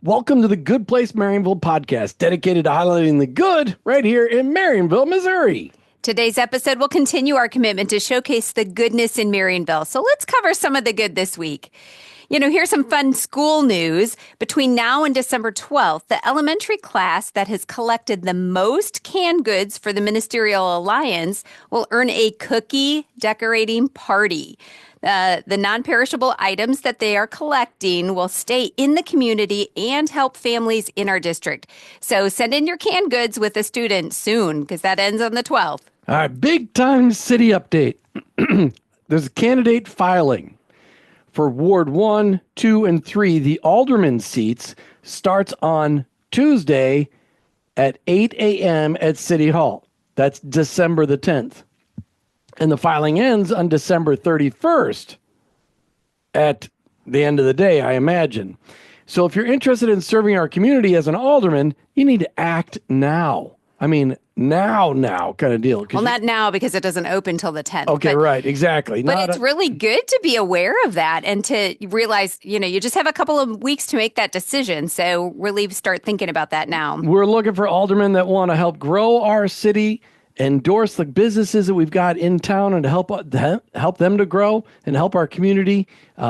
Welcome to the Good Place Marionville podcast, dedicated to highlighting the good right here in Marionville, Missouri. Today's episode will continue our commitment to showcase the goodness in Marionville. So let's cover some of the good this week. Here's some fun school news. Between now and December 12th, the elementary class that has collected the most canned goods for the Ministerial Alliance will earn a cookie decorating party. The non-perishable items that they are collecting will stay in the community and help families in our district. So send in your canned goods with a student soon, because that ends on the 12th. All right, big time city update. There's a candidate filing for Ward 1, 2, and 3. The alderman seats starts on Tuesday at 8 a.m. at City Hall. That's December the 10th. And the filing ends on December 31st at the end of the day, I imagine. So if you're interested in serving our community as an alderman, you need to act now. I mean, now kind of deal. Well, not now because it doesn't open till the 10th. Okay, right, exactly. But it's really good to be aware of that and to realize, you just have a couple of weeks to make that decision. So really start thinking about that now. We're looking for aldermen that want to help grow our city, endorse the businesses that we've got in town, and to help them to grow and help our community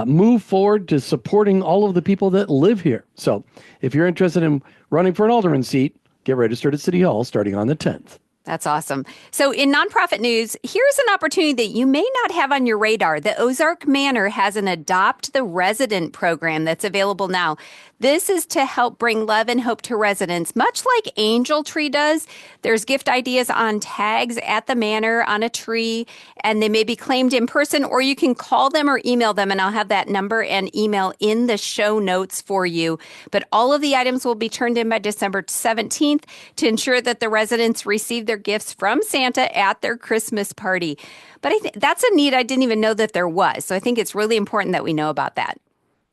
move forward to supporting all of the people that live here. So if you're interested in running for an alderman seat, get registered at City Hall starting on the 10th. That's awesome. So in nonprofit news, here's an opportunity that you may not have on your radar. The Ozark Manor has an Adopt the Resident program that's available now. This is to help bring love and hope to residents, much like Angel Tree does. There's gift ideas on tags at the manor on a tree, and they may be claimed in person, or you can call them or email them, and I'll have that number and email in the show notes for you. But all of the items will be turned in by December 17th to ensure that the residents receive their gifts from Santa at their Christmas party. But I think that's a need I didn't even know that there was. So I think it's really important that we know about that.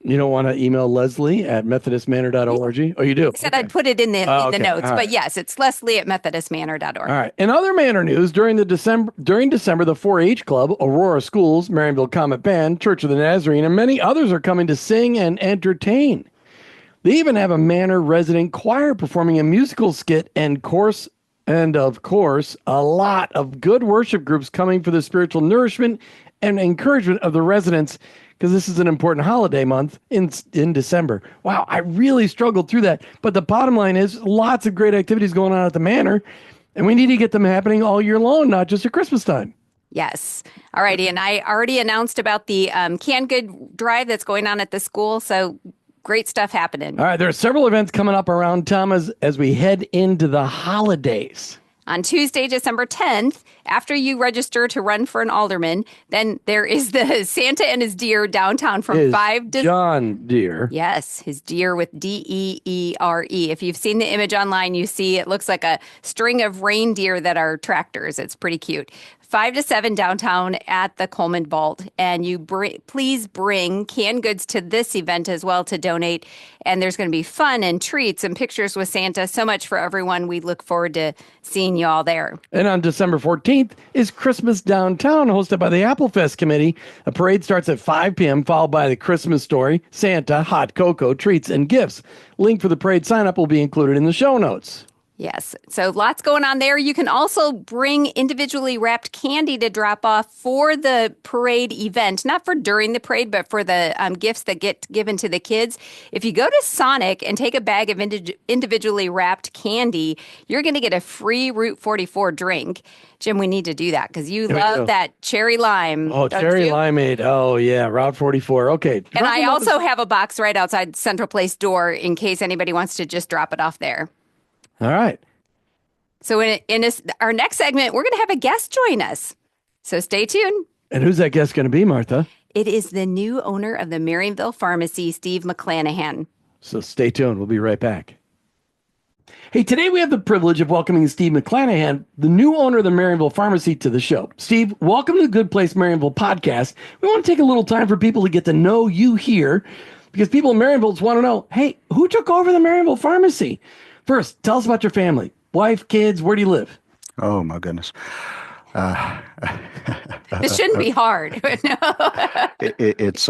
You don't want to email Leslie at methodistmanor.org? Oh, you do? I said I'd put it in the notes, but yes, it's Leslie at methodistmanor.org. All right. In other manor news, during December, the 4-H Club, Aurora Schools, Marionville Comet Band, Church of the Nazarene, and many others are coming to sing and entertain. They even have a manor resident choir performing a musical skit and of course, a lot of good worship groups coming for the spiritual nourishment and encouragement of the residents, because this is an important holiday month in December. Wow, I really struggled through that. But the bottom line is lots of great activities going on at the manor, and we need to get them happening all year long, not just at Christmas time. Yes. All righty. And I already announced about the canned good drive that's going on at the school. So great stuff happening. All right. There are several events coming up around town as we head into the holidays. On Tuesday, December 10th, after you register to run for an alderman, then there is the Santa and his deer downtown from 5 to... John Deere. Yes, his deer with D-E-E-R-E. If you've seen the image online, you see it looks like a string of reindeer that are tractors. It's pretty cute. 5 to 7 downtown at the Coleman Vault. And you please bring canned goods to this event as well to donate. And there's going to be fun and treats and pictures with Santa. So much for everyone. We look forward to seeing you all there. And on December 14th is Christmas Downtown, hosted by the Apple Fest Committee. A parade starts at 5 p.m., followed by the Christmas story, Santa, hot cocoa, treats, and gifts. Link for the parade sign-up will be included in the show notes. Yes. So lots going on there. You can also bring individually wrapped candy to drop off for the parade event, not for during the parade, but for the gifts that get given to the kids. If you go to Sonic and take a bag of individually wrapped candy, you're going to get a free Route 44 drink. Jim, we need to do that because you love that cherry lime. Oh, cherry limeade. Oh, yeah. Route 44. Okay. And I also have a box right outside Central Place door in case anybody wants to just drop it off there. All right. So in our next segment, we're going to have a guest join us. So stay tuned. And who's that guest going to be, Martha? It is the new owner of the Marionville Pharmacy, Steve McCLanahan. So stay tuned. We'll be right back. Hey, today we have the privilege of welcoming Steve McCLanahan, the new owner of the Marionville Pharmacy, to the show. Steve, welcome to the Good Place Marionville podcast. We want to take a little time for people to get to know you here, because people in Marionville want to know, hey, who took over the Marionville Pharmacy? First, tell us about your family. Wife, kids, where do you live? Oh, my goodness. This shouldn't be hard. It's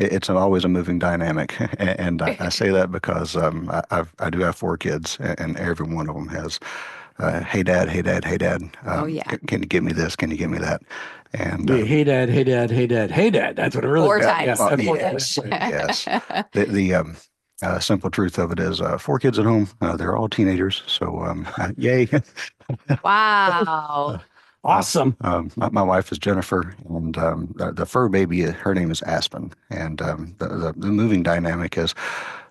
It's always a moving dynamic, and I say that because I do have four kids, and every one of them has, hey dad, hey dad, hey dad, Oh, yeah. can you get me this? Can you get me that? And Yeah, hey dad, hey dad, hey dad, hey dad. That's what it really Four means. yeah, Yeah, times. well, that's what yes, yes. The simple truth of it is, four kids at home. They're all teenagers, so yay. Wow. awesome. My wife is Jennifer, and the fur baby, her name is Aspen. And the moving dynamic is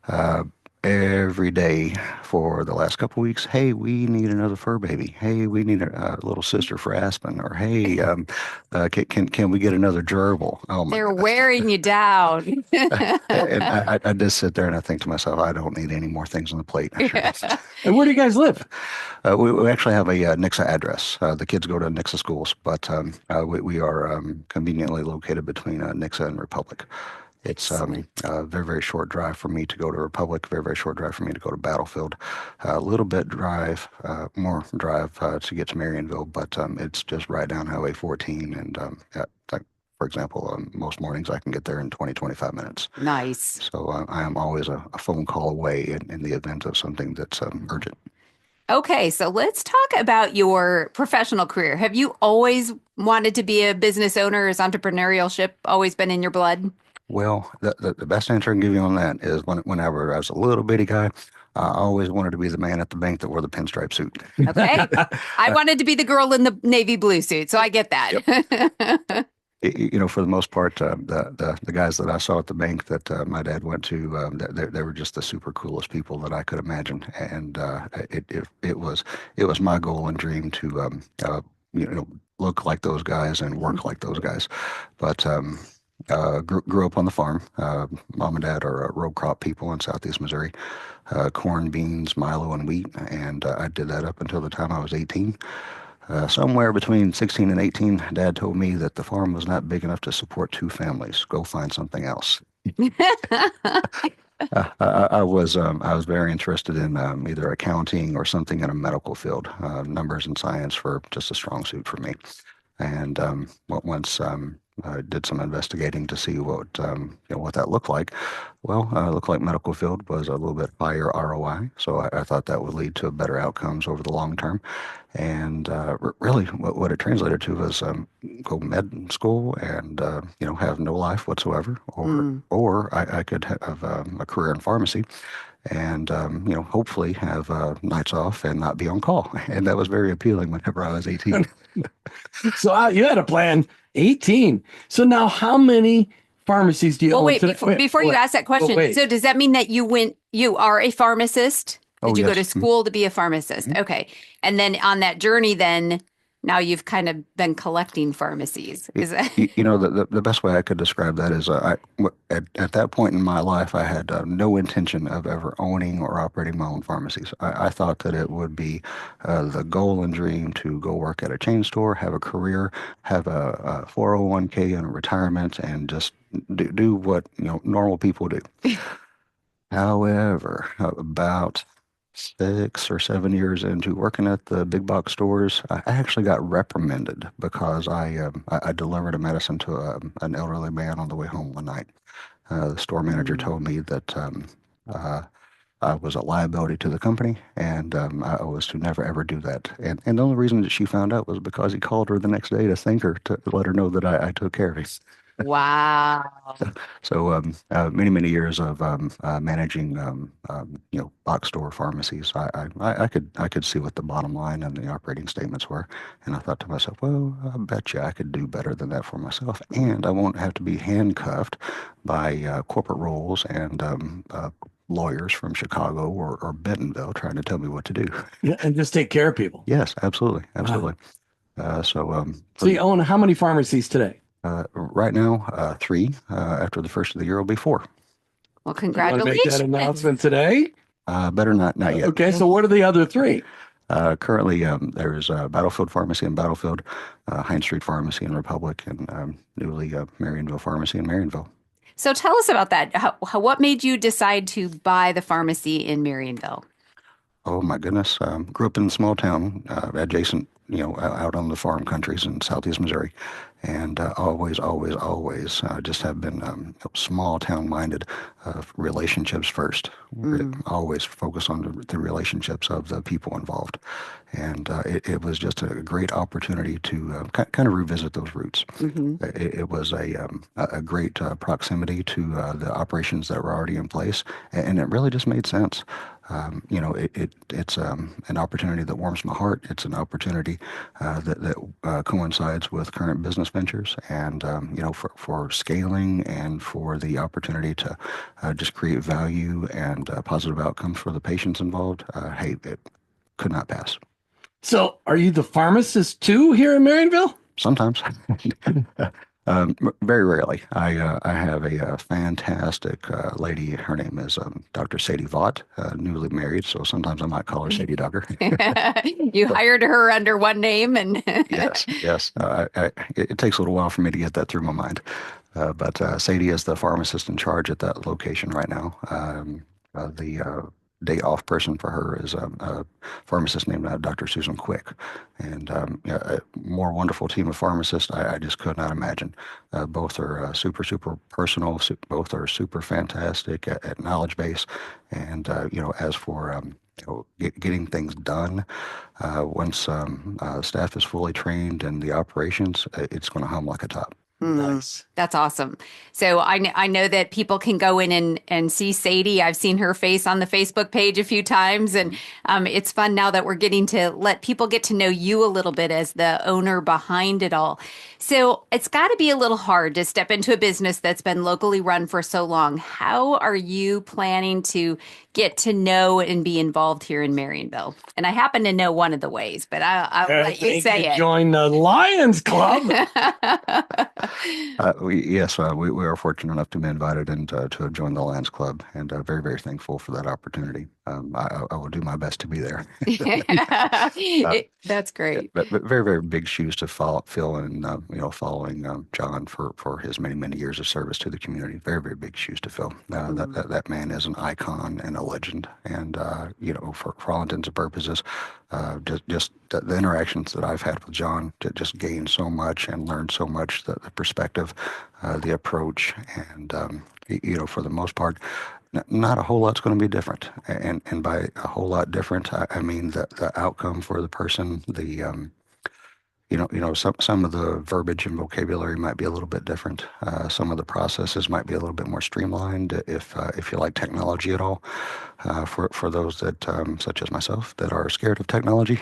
uh, every day for the last couple weeks. Hey, we need another fur baby. Hey, we need a little sister for Aspen. Or hey, can we get another gerbil? Oh my They're goodness! wearing you down. And I just sit there and I think to myself, I don't need any more things on the plate. I sure don't. And where do you guys live? We actually have a Nixa address. The kids go to Nixa schools, but we are conveniently located between Nixa and Republic. It's Excellent. a very, very short drive for me to go to Republic, very, very short drive for me to go to Battlefield. A little bit drive, more drive to get to Marionville, but it's just right down Highway 14. And like, for example, most mornings I can get there in 20, 25 minutes. Nice. So I am always a phone call away in the event of something that's urgent. Okay, so let's talk about your professional career. Have you always wanted to be a business owner? Has entrepreneurship always been in your blood? Well, the best answer I can give you on that is whenever I was a little bitty guy, I always wanted to be the man at the bank that wore the pinstripe suit. Okay. I wanted to be the girl in the navy blue suit, so I get Yep. that. For the most part, the guys that I saw at the bank that my dad went to, they were just the super coolest people that I could imagine, and it was my goal and dream to look like those guys and work like those guys. But grew up on the farm. Mom and dad are row crop people in Southeast Missouri, corn, beans, milo, and wheat, and I did that up until the time I was 18. Somewhere between 16 and 18, Dad told me that the farm was not big enough to support two families. Go find something else. I was very interested in either accounting or something in a medical field. Numbers and science were just a strong suit for me. And once I did some investigating to see what that looked like. Well, it looked like medical field was a little bit higher ROI, so I thought that would lead to better outcomes over the long term. And really, what it translated to was go med school and have no life whatsoever, Mm. or I could have a career in pharmacy and hopefully have nights off and not be on call. And that was very appealing whenever I was 18. So you had a plan. 18. So now how many pharmacies do you Well, own wait, today? before you ask that question, wait. so does that mean that you are a pharmacist? Oh, Did you go to yes. school to be a pharmacist? Mhm. Okay. And then on that journey, then now you've kind of been collecting pharmacies. Is that? The best way I could describe that is at that point in my life, I had no intention of ever owning or operating my own pharmacies. I thought that it would be the goal and dream to go work at a chain store, have a career, have a 401k and a retirement, and just do what normal people do. However, about 6 or 7 years into working at the big box stores, I actually got reprimanded because I delivered a medicine to an elderly man on the way home one night. The store manager Mm. told me that uh, I was a liability to the company and I was to never ever do that. And the only reason that she found out was because he called her the next day to thank her to let her know that I took care of him. Wow. So many, many years of managing, box store pharmacies, I could see what the bottom line and the operating statements were, and I thought to myself, well, I bet you I could do better than that for myself, and I won't have to be handcuffed by corporate roles and lawyers from Chicago or Bentonville trying to tell me what to do. Yeah, and just take care of people. Yes, absolutely, Wow. absolutely. So you own how many pharmacies today? Right now, three. After the first of the year, will be four. Well, You want to make that congratulations. announcement today? Better not yet. Okay, so what are the other three? Currently, there's Battlefield Pharmacy in Battlefield, Hines Street Pharmacy in Republic, and newly Marionville Pharmacy in Marionville. So tell us about that. What made you decide to buy the pharmacy in Marionville? Oh my goodness! Grew up in a small town adjacent out on the farm countries in southeast Missouri, and always just have been small town minded, relationships first. Always focus on the relationships of the people involved, and it was just a great opportunity to kind of revisit those roots. It was a great proximity to the operations that were already in place, and it really just made sense. It's an opportunity that warms my heart. It's an opportunity that coincides with current business ventures, and for scaling and for the opportunity to just create value and positive outcomes for the patients involved. Hey, it could not pass. So, are you the pharmacist too here in Marionville? Sometimes. Very rarely. I have a fantastic lady. Her name is Dr. Sadie Vaught, newly married, so sometimes I might call her Sadie Duggar. You hired her under one name, and yes. It takes a little while for me to get that through my mind. But Sadie is the pharmacist in charge at that location right now. The day off person for her is a pharmacist named Dr. Susan Quick, and a more wonderful team of pharmacists I just could not imagine. Both are super personal. Both are super fantastic at knowledge base, and as for getting things done, once staff is fully trained in the operations, it's going to hum like a top. Nice. That's awesome. So I know that people can go in and see Sadie. I've seen her face on the Facebook page a few times, and it's fun now that we're getting to let people get to know you a little bit as the owner behind it all. So it's got to be a little hard to step into a business that's been locally run for so long. How are you planning to get to know and be involved here in Marionville? And I happen to know one of the ways, but I'll let you say it. Join the Lions Club. We are fortunate enough to be invited and to have joined the Lions Club, and very, very thankful for that opportunity. I will do my best to be there. That's great. But very, very big shoes to fill in, following John for his many years of service to the community. Very, very big shoes to fill. That man is an icon and a legend, and for all intents and purposes, just the interactions that I've had with John to just gain so much and learn so much, the perspective, the approach, and for the most part, not a whole lot's going to be different. And by a whole lot different, I mean the outcome for the person, some of the verbiage and vocabulary might be a little bit different. Some of the processes might be a little bit more streamlined if you like technology at all. For those that, such as myself, that are scared of technology,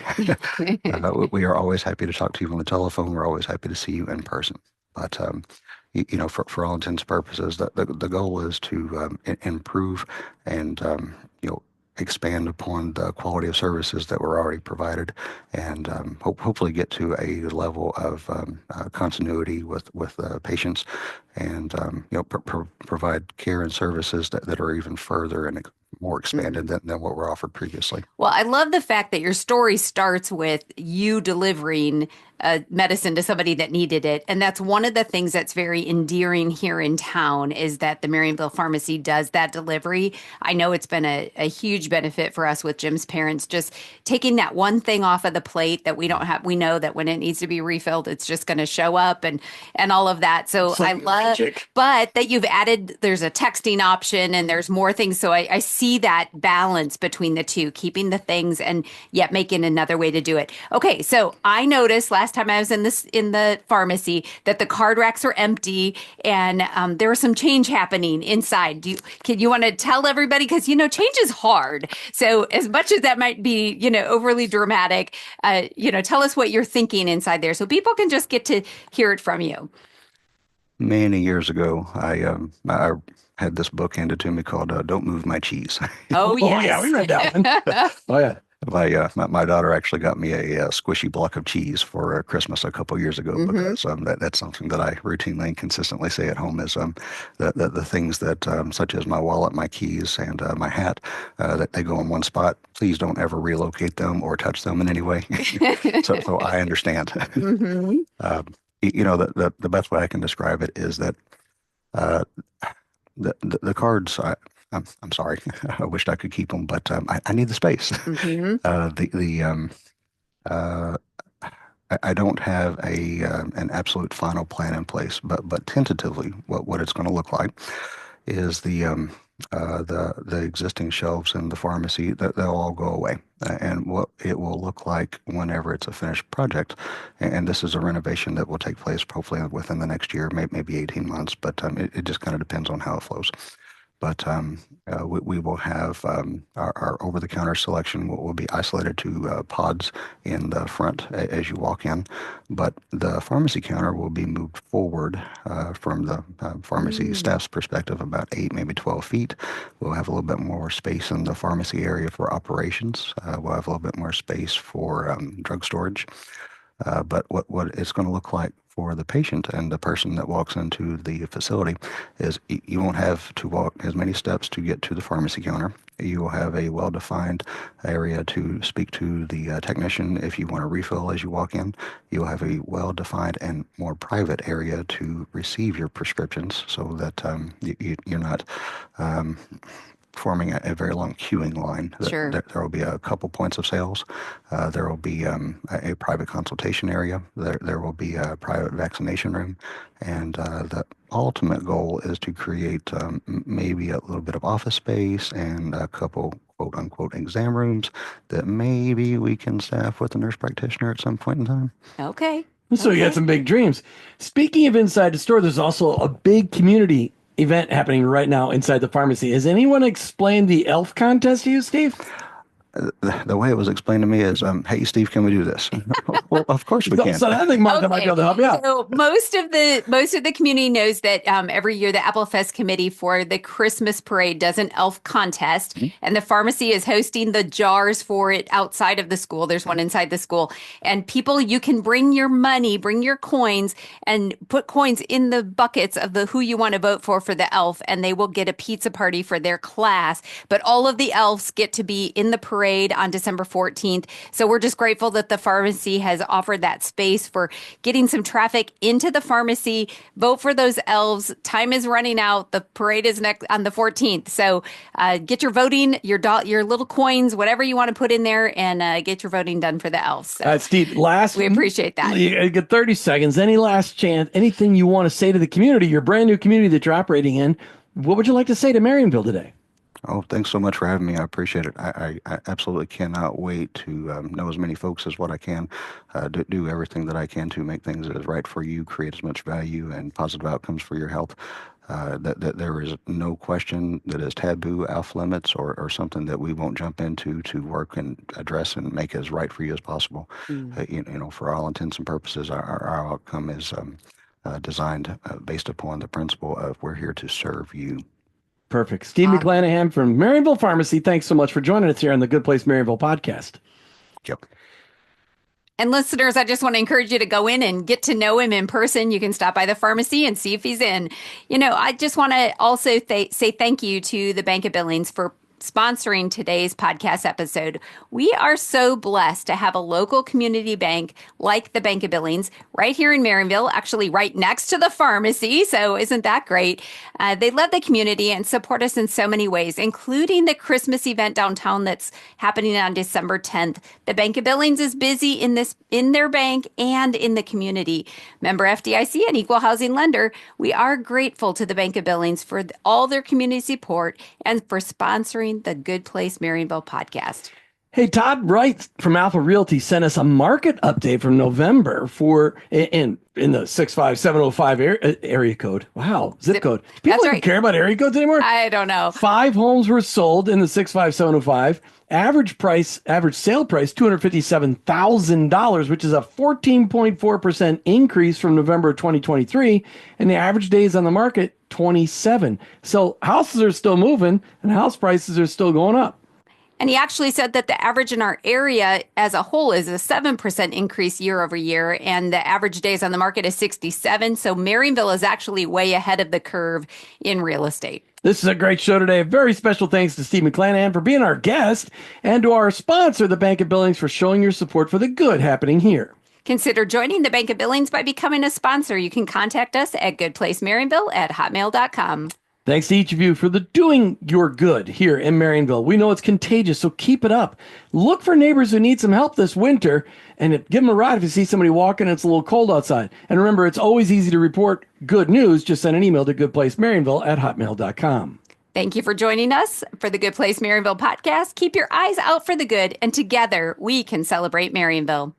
we are always happy to talk to you on the telephone. We're always happy to see you in person. But for all intents and purposes, the goal is to improve and expand upon the quality of services that were already provided, and hopefully get to a level of continuity with patients, and provide care and services that are even further and more expanded than what were offered previously. Well, I love the fact that your story starts with you delivering medicine to somebody that needed it. And that's one of the things that's very endearing here in town, is that the Marionville Pharmacy does that delivery. I know it's been a huge benefit for us with Jim's parents, just taking that one thing off of the plate that we don't have. We know that when it needs to be refilled, it's just going to show up and all of that. So I love, but that you've added, there's a texting option and there's more things. So I see that balance between the two, keeping the things and yet making another way to do it. Okay. So I noticed last time I was in the pharmacy that the card racks are empty, and there was some change happening inside. You want to tell everybody, because change is hard. So as much as that might be overly dramatic, tell us what you're thinking inside there, so people can just get to hear it from you. Many years ago, I had this book handed to me called "Don't Move My Cheese." Oh yes. Yeah, we read that one. Oh yeah. My daughter actually got me a squishy block of cheese for Christmas a couple years ago, because that's something that I routinely and consistently say at home is the things that such as my wallet, my keys, and my hat, that they go in one spot. Please don't ever relocate them or touch them in any way. So I understand. The best way I can describe it is that the cards. I'm sorry. I wished I could keep them, but I need the space. I don't have an absolute final plan in place, but tentatively, what it's going to look like is the existing shelves in the pharmacy that they'll all go away, and what it will look like whenever it's a finished project. And this is a renovation that will take place hopefully within the next year, maybe 18 months, but it just kind of depends on how it flows. But we will have our over-the-counter selection will be isolated to pods in the front as you walk in. But the pharmacy counter will be moved forward from the pharmacy staff's perspective about 8, maybe 12 feet. We'll have a little bit more space in the pharmacy area for operations. We'll have a little bit more space for drug storage. But what it's going to look like for the patient and the person that walks into the facility is you won't have to walk as many steps to get to the pharmacy counter. You will have a well-defined area to speak to the technician if you want to refill as you walk in. You'll have a well-defined and more private area to receive your prescriptions so that you're not forming a very long queuing line. Sure. There will be a couple points of sales. There will be a private consultation area. There will be a private vaccination room. And the ultimate goal is to create maybe a little bit of office space and a couple quote unquote exam rooms that maybe we can staff with a nurse practitioner at some point in time. Okay. So you got some big dreams. Speaking of inside the store, there's also a big community event happening right now inside the pharmacy. Has anyone explained the elf contest to you, Steve? The way it was explained to me is, hey, Steve, can we do this? Well, of course we can. So I think Martha might be able to help you out. So most of the community knows that every year the Apple Fest Committee for the Christmas parade does an elf contest, and the pharmacy is hosting the jars for it outside of the school. There's one inside the school, and people, you can bring your money, bring your coins, and put coins in the buckets of the who you want to vote for the elf, and they will get a pizza party for their class. But all of the elves get to be in the parade on December 14th. So we're just grateful that the pharmacy has offered that space for getting some traffic into the pharmacy. Vote for those elves. Time is running out. The parade is next on the 14th. So get your voting, your little coins, whatever you want to put in there, and get your voting done for the elves. So Steve, we appreciate that. You get 30 seconds. Any last chance, anything you want to say to the community, your brand new community that you're operating in? What would you like to say to Marionville today? Oh, thanks so much for having me. I appreciate it. I absolutely cannot wait to know as many folks as what I can, do everything that I can to make things as right for you, create as much value and positive outcomes for your health. That there is no question that is taboo, off limits, or something that we won't jump into to work and address and make as right for you as possible. For all intents and purposes, our outcome is designed based upon the principle of we're here to serve you. Perfect. Steve McCLanahan from Marionville Pharmacy. Thanks so much for joining us here on the Good Place Marionville podcast. Yep. And listeners, I just want to encourage you to go in and get to know him in person. You can stop by the pharmacy and see if he's in. I just want to also say thank you to the Bank of Billings for sponsoring today's podcast episode. We are so blessed to have a local community bank like the Bank of Billings right here in Marionville, actually right next to the pharmacy. So isn't that great? They love the community and support us in so many ways, including the Christmas event downtown that's happening on December 10th. The Bank of Billings is busy in their bank and in the community. Member FDIC and equal housing lender. We are grateful to the Bank of Billings for all their community support and for sponsoring the Good Place Marionville podcast. Hey, Todd Wright from Alpha Realty sent us a market update from November for in the 65705 area code. Wow, zip code. People don't care about area codes anymore? I don't know. 5 homes were sold in the 65705. Average sale price, $257,000, which is a 14.4% increase from November of 2023. And the average days on the market, 27. So houses are still moving and house prices are still going up. And he actually said that the average in our area as a whole is a 7% increase year over year. And the average days on the market is 67. So Marionville is actually way ahead of the curve in real estate. This is a great show today. A very special thanks to Steve McCLanahan for being our guest and to our sponsor, the Bank of Billings, for showing your support for the good happening here. Consider joining the Bank of Billings by becoming a sponsor. You can contact us at goodplacemarionville@hotmail.com. Thanks to each of you for doing your good here in Marionville. We know it's contagious, so keep it up. Look for neighbors who need some help this winter, and give them a ride if you see somebody walking and it's a little cold outside. And remember, it's always easy to report good news. Just send an email to goodplacemarionville@hotmail.com. Thank you for joining us for the Good Place Marionville podcast. Keep your eyes out for the good, and together we can celebrate Marionville.